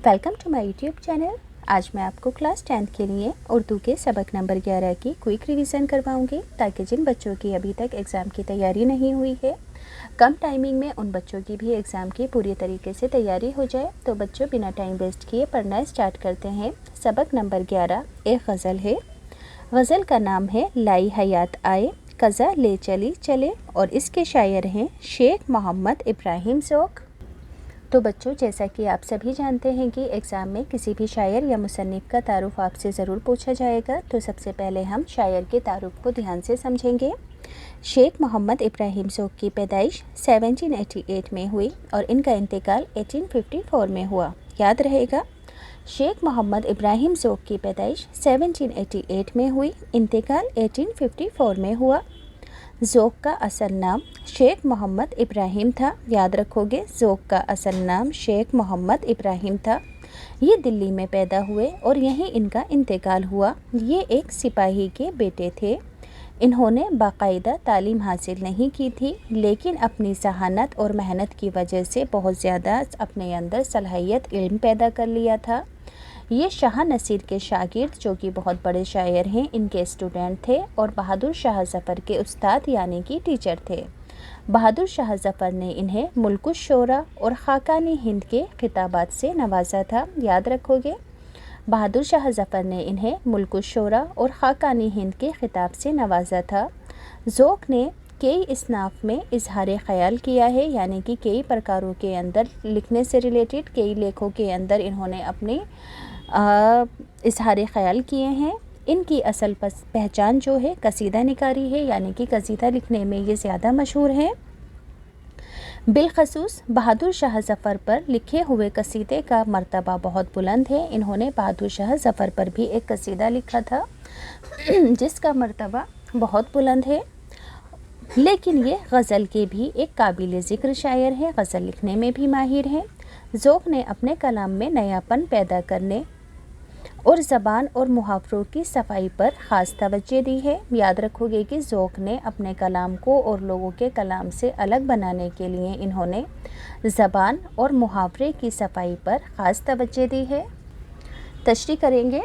Welcome to my YouTube channel. आज मैं आपको क्लास 10th के लिए उर्दू के सबक नंबर 11 की क्विक रिवीजन करवाऊंगी, ताकि जिन बच्चों की अभी तक एग्ज़ाम की तैयारी नहीं हुई है, कम टाइमिंग में उन बच्चों की भी एग्ज़ाम की पूरी तरीके से तैयारी हो जाए। तो बच्चों, बिना टाइम वेस्ट किए पढ़ना स्टार्ट करते हैं। सबक नंबर 11 एक गज़ल है। गज़ल का नाम है लाई हयात आए, कज़ा ले चली चले, और इसके शायर हैं शेख मोहम्मद इब्राहिम ज़ौक़। तो बच्चों, जैसा कि आप सभी जानते हैं कि एग्ज़ाम में किसी भी शायर या मुसन्निफ़ का तारुफ़ आपसे ज़रूर पूछा जाएगा। तो सबसे पहले हम शायर के तारुफ़ को ध्यान से समझेंगे। शेख मोहम्मद इब्राहिम ज़ौक़ की पैदाइश 1788 में हुई और इनका इंतकाल 1854 में हुआ। याद रहेगा, शेख मोहम्मद इब्राहिम ज़ौक़ की पैदाइश 1788 में हुई, इंतकाल 1854 में हुआ। ज़ौक़ का असल नाम शेख मोहम्मद इब्राहिम था। याद रखोगे, ज़ौक़ का असल नाम शेख मोहम्मद इब्राहिम था। ये दिल्ली में पैदा हुए और यहीं इनका इंतकाल हुआ। ये एक सिपाही के बेटे थे। इन्होंने बाकायदा तालीम हासिल नहीं की थी, लेकिन अपनी ज़हानत और मेहनत की वजह से बहुत ज़्यादा अपने अंदर सलाहियत, इल्म पैदा कर लिया था। ये शाह नसीर के शागिर्द, जो कि बहुत बड़े शायर हैं, इनके स्टूडेंट थे और बहादुर शाह ज़फ़र के उस्ताद यानी कि टीचर थे। बहादुर शाह ज़फ़र ने इन्हें मुल्कुश शोरा और ख़ाक़ानी हिंद के खिताबात से नवाजा था। याद रखोगे, बहादुर शाह ज़फ़र ने इन्हें मुल्कुश शोरा और ख़ाक़ानी हिंद के खिताब से नवाजा था। ज़ौक़ ने कई इसनाफ़ में इजहार ख़याल किया है, यानी कि कई प्रकारों के अंदर लिखने से रिलेटेड कई लेखों के अंदर इन्होंने अपने इजहार ख़याल किए हैं। इनकी असल पहचान जो है कसीदा निकारी है, यानी कि कसीदा लिखने में ये ज़्यादा मशहूर हैं। बिलख़सूस बहादुर शाह ज़फ़र पर लिखे हुए कसीदे का मर्तबा बहुत बुलंद है। इन्होंने बहादुर शाह ज़फ़र पर भी एक कसीदा लिखा था जिसका मर्तबा बहुत बुलंद है। लेकिन ये गज़ल के भी एक काबिल ज़िक्र शायर हैं, गज़ल लिखने में भी माहिर हैं। ज़ौक़ ने अपने कलाम में नयापन पैदा करने और ज़बान और मुहावरों की सफाई पर ख़ास तवज्जो दी है। याद रखोगे कि ज़ौक़ ने अपने कलाम को और लोगों के कलाम से अलग बनाने के लिए इन्होंने ज़बान और मुहावरे की सफाई पर ख़ास तवज्जो दी है। तशरीह करेंगे।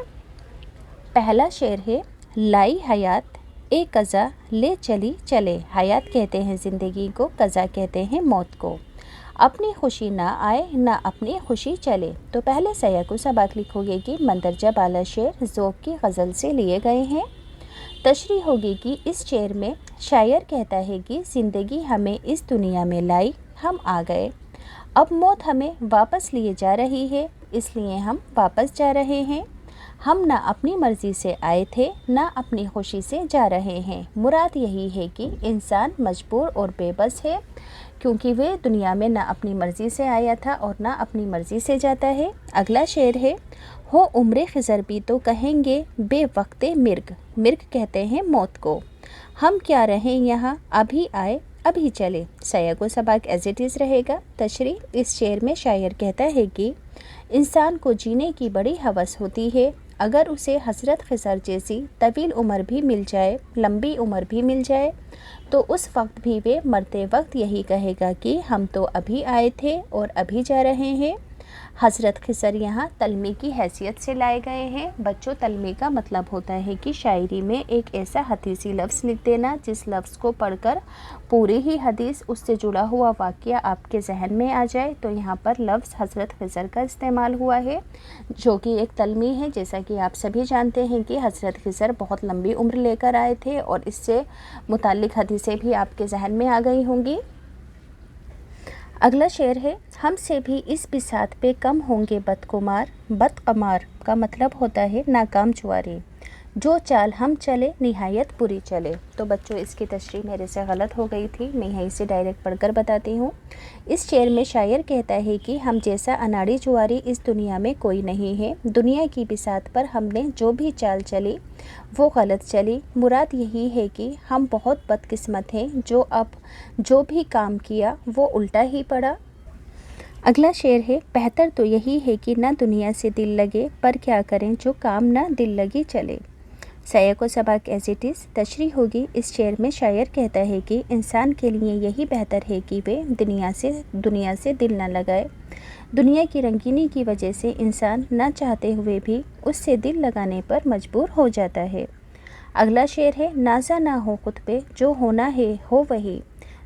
पहला शेर है लाई हयात ए कज़ा ले चली चले। हयात कहते हैं ज़िंदगी को, कज़ा कहते हैं मौत को। अपनी खुशी ना आए ना अपनी खुशी चले। तो पहले सयाक़ सबाक़ लिखोगे कि मंदरजा बाला शेर ज़ौक़ की गज़ल से लिए गए हैं। तशरीह होगी कि इस शेर में शायर कहता है कि ज़िंदगी हमें इस दुनिया में लाई, हम आ गए, अब मौत हमें वापस लिए जा रही है, इसलिए हम वापस जा रहे हैं। हम ना अपनी मर्ज़ी से आए थे, ना अपनी खुशी से जा रहे हैं। मुराद यही है कि इंसान मजबूर और बेबस है, क्योंकि वे दुनिया में ना अपनी मर्ज़ी से आया था और ना अपनी मर्ज़ी से जाता है। अगला शेर है हो उम्र ख़िज़र भी तो कहेंगे बेवक्ते मिर्ग। मिर्ग कहते हैं मौत को। हम क्या रहें यहाँ, अभी आए अभी चले। सयाक़ सबाक़ एज़ इट इज़ रहेगा। तशरीह, इस शेर में शायर कहता है कि इंसान को जीने की बड़ी हवस होती है। अगर उसे हज़रत ख़िज़र जैसी तवील उम्र भी मिल जाए, लंबी उम्र भी मिल जाए, तो उस वक्त भी वे मरते वक्त यही कहेगा कि हम तो अभी आए थे और अभी जा रहे हैं। हज़रत ख़िज़र यहाँ तलमी की हैसियत से लाए गए हैं। बच्चों, तलमी का मतलब होता है कि शायरी में एक ऐसा हदीसी लफ्ज़ लिख देना जिस लफ्ज़ को पढ़कर पूरी ही हदीस, उससे जुड़ा हुआ वाक़या आपके जहन में आ जाए। तो यहाँ पर लफ्ज़ हज़रत ख़िज़र का इस्तेमाल हुआ है, जो कि एक तलमी है। जैसा कि आप सभी जानते हैं कि हज़रत ख़िज़र बहुत लंबी उम्र लेकर आए थे और इससे मुताल्लिक़ हदीसें भी आपके जहन में आ गई होंगी। अगला शेर है हमसे भी इस बिसात पे कम होंगे बदकुमार। बदकमार का मतलब होता है नाकाम चुआरी। जो चाल हम चले निहायत बुरी चले। तो बच्चों, इसकी तशरीह मेरे से गलत हो गई थी, मैं यहीं से डायरेक्ट पढ़कर बताती हूँ। इस शेर में शायर कहता है कि हम जैसा अनाड़ी जुआरी इस दुनिया में कोई नहीं है। दुनिया की बिसात पर हमने जो भी चाल चली वो गलत चली। मुराद यही है कि हम बहुत बदकिस्मत हैं, जो भी काम किया वो उल्टा ही पड़ा। अगला शेर है बेहतर तो यही है कि ना दुनिया से दिल लगे, पर क्या करें जो काम ना दिल लगी चले। सयाक़ सबाक़ एज़ इट इज़। तशरीह होगी। इस शेर में शायर कहता है कि इंसान के लिए यही बेहतर है कि वे दुनिया से दिल न लगाए। دنیا کی رنگینی کی وجہ سے انسان نہ چاہتے ہوئے بھی اس سے دل لگانے پر مجبور ہو جاتا ہے۔ اگلا شعر ہے، نازا نہ ہو خود پہ، جو ہونا ہے ہو وہی،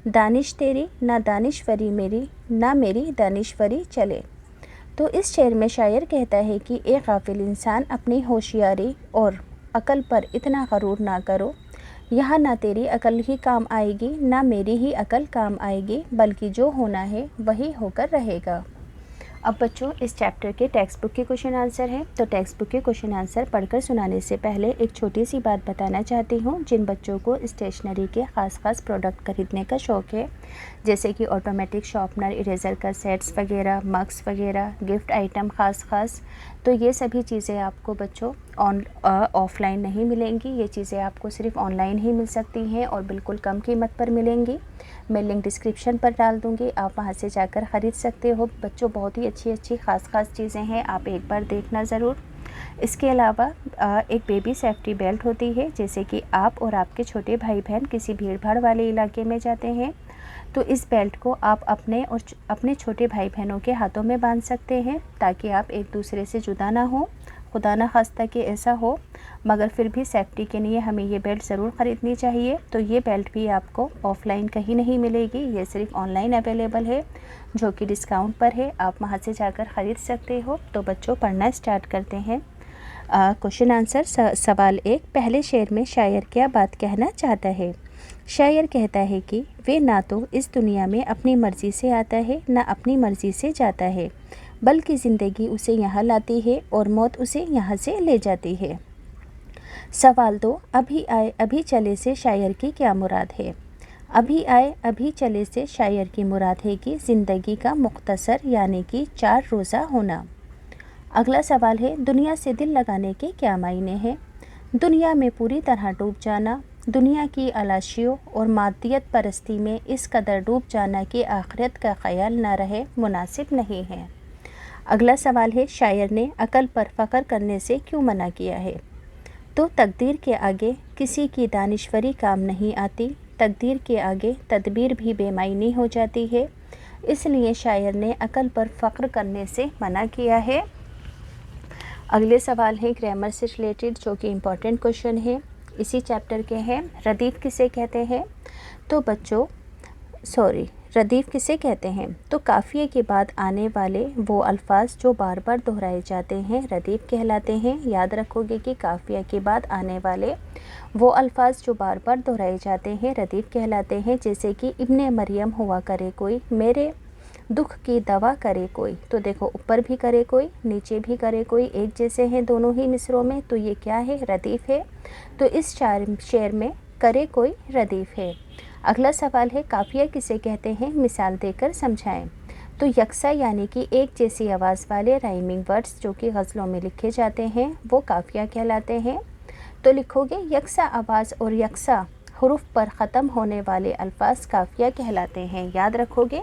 دانش تیری نہ دانشوری میری، نہ میری دانشوری چلے۔ تو اس شعر میں شاعر کہتا ہے کہ اے غافل انسان، اپنی ہوشیاری اور عقل پر اتنا غرور نہ کرو، یہاں نہ تیری عقل ہی کام آئے گی نہ میری ہی عقل کام آئے گی، بلکہ جو ہونا ہے وہی ہو کر رہے گا۔ اب بچوں اس چیپٹر کے ٹیکسٹ بک کے کوشچن آنسر ہیں، تو ٹیکسٹ بک کے کوشچن آنسر پڑھ کر سنانے سے پہلے ایک چھوٹی سی بات بتانا چاہتی ہوں۔ جن بچوں کو اسٹیشنری کے خاص پروڈکٹ خریدنے کا شوق ہے، جیسے کہ آٹومیٹک شارپنر، اریزر کا سیٹس وغیرہ، مگس وغیرہ، گفٹ آئٹم خاص، تو یہ سبھی چیزیں آپ کو بچوں آف لائن نہیں ملیں گی، یہ چیزیں آپ کو صرف آن لائن ہی مل سکتی ہیں اور بالکل کم قیمت پر ملیں گی۔ میں لنک ڈسکرپشن پر ڈال دوں گی، آپ وہاں سے جا کر خرید سکتے ہو۔ بچوں بہت ہی اچھی خاص چیزیں ہیں، آپ ایک بار دیکھنا ضرور۔ اس کے علاوہ ایک بیبی سیفٹی بیلٹ ہوتی ہے، جیسے کہ آپ اور آپ کے چھوٹے بھائی بہن کسی بھیڑ بھاڑ والے علاقے میں جاتے ہیں تو اس بیلٹ کو آپ اپنے چھوٹے بھائی بہنوں کے ہاتھوں میں باندھ سکتے ہیں، تاکہ آپ ایک دوسرے سے جدا نہ ہوں، خدا نہ خواستہ کہ ایسا ہو، مگر پھر بھی سیفٹی کے لیے ہمیں یہ بیلٹ ضرور خریدنی چاہیے۔ تو یہ بیلٹ بھی آپ کو آف لائن کہیں نہیں ملے گی، یہ صرف آن لائن اویلیبل ہے، جو کہ ڈسکاؤنٹ پر ہے، آپ وہاں سے جا کر خرید سکتے ہو۔ تو بچوں پڑھنا اسٹارٹ کرتے ہیں۔ کوشچن آنسر سوال 1، پہلے شعر میں شاعر کیا بات کہنا چاہتا ہے؟ شاعر کہتا ہے کہ وہ نہ تو اس دنیا میں اپنی مرضی سے آتا ہے نہ اپنی مرضی سے جاتا ہے، بلکہ زندگی اسے یہاں لاتی ہے اور موت اسے یہاں سے لے جاتی ہے۔ سوال 2، ابھی آئے ابھی چلے سے شاعر کی کیا مراد ہے؟ ابھی آئے ابھی چلے سے شاعر کی مراد ہے کہ زندگی کا مختصر یعنی کہ 4 روزہ ہونا۔ اگلا سوال ہے، دنیا سے دل لگانے کے کیا معنی ہیں؟ دنیا میں پوری طرح ڈوب جانا، دنیا کی علاشیوں اور مادیت پرستی میں اس قدر ڈوب جانا کہ آخرت کا خیال نہ رہے، مناسب نہیں ہے۔ اگلا سوال ہے، شاعر نے عقل پر فخر کرنے سے کیوں منع کیا ہے؟ تو تقدیر کے آگے کسی کی دانشوری کام نہیں آتی، تقدیر کے آگے تدبیر بھی بے معنی ہو جاتی ہے، اس لیے شاعر نے عقل پر فخر کرنے سے منع کیا ہے۔ اگلے سوال ہے گرامر سے ریلیٹڈ، جو کہ امپورٹنٹ کوشچن ہے، اسی چیپٹر کے ہیں۔ ردیف کسے کہتے ہیں؟ تو بچوں ردیف کسے کہتے ہیں؟ تو قافیے کے بعد آنے والے وہ الفاظ جو بار بار دہرائے جاتے ہیں ردیف کہلاتے ہیں۔ یاد رکھو گے کہ قافیہ کے بعد آنے والے وہ الفاظ جو بار بار دہرائے جاتے ہیں ردیف کہلاتے ہیں، جیسے کہ ابن مریم ہوا کرے کوئی، میرے دکھ کی دوا کرے کوئی۔ تو دیکھو اوپر بھی کرے کوئی، نیچے بھی کرے کوئی، ایک جیسے ہیں دونوں ہی مصروں میں، تو یہ کیا ہے؟ ردیف ہے۔ تو اس شعر میں کرے کوئی ردیف ہے۔ اگلا سوال ہے، قافیہ کسے کہتے ہیں؟ مثال دے کر سمجھائیں۔ تو یکساں یعنی کہ ایک جیسی آواز والے رائمنگ ورڈز جو کہ غزلوں میں لکھے جاتے ہیں وہ قافیہ کہلاتے ہیں۔ تو لکھو گے یکساں آواز اور یکساں حروف پر ختم ہونے والے الفاظ قافیہ کہلاتے ہیں۔ یاد رکھو گے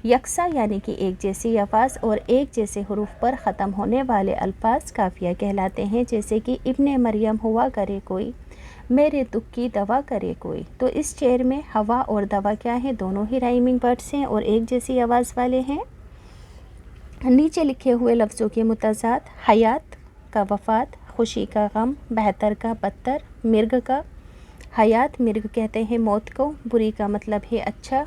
یکساں یعنی کہ ایک جیسی آواز اور ایک جیسے حروف پر ختم ہونے والے الفاظ قافیہ کہلاتے ہیں، جیسے کہ ابن مریم ہوا کرے کوئی، میرے دکھ کی دوا کرے کوئی۔ تو اس شعر میں ہوا اور دوا کیا ہے؟ دونوں ہی رائمنگ ورڈز ہیں اور ایک جیسی آواز والے ہیں۔ نیچے لکھے ہوئے لفظوں کے متضاد، حیات کا وفات، خوشی کا غم، بہتر کا بدتر، مرگ کا۔ حیات مرگ کہتے ہیں موت کو، بری کا مطلب ہے اچھا،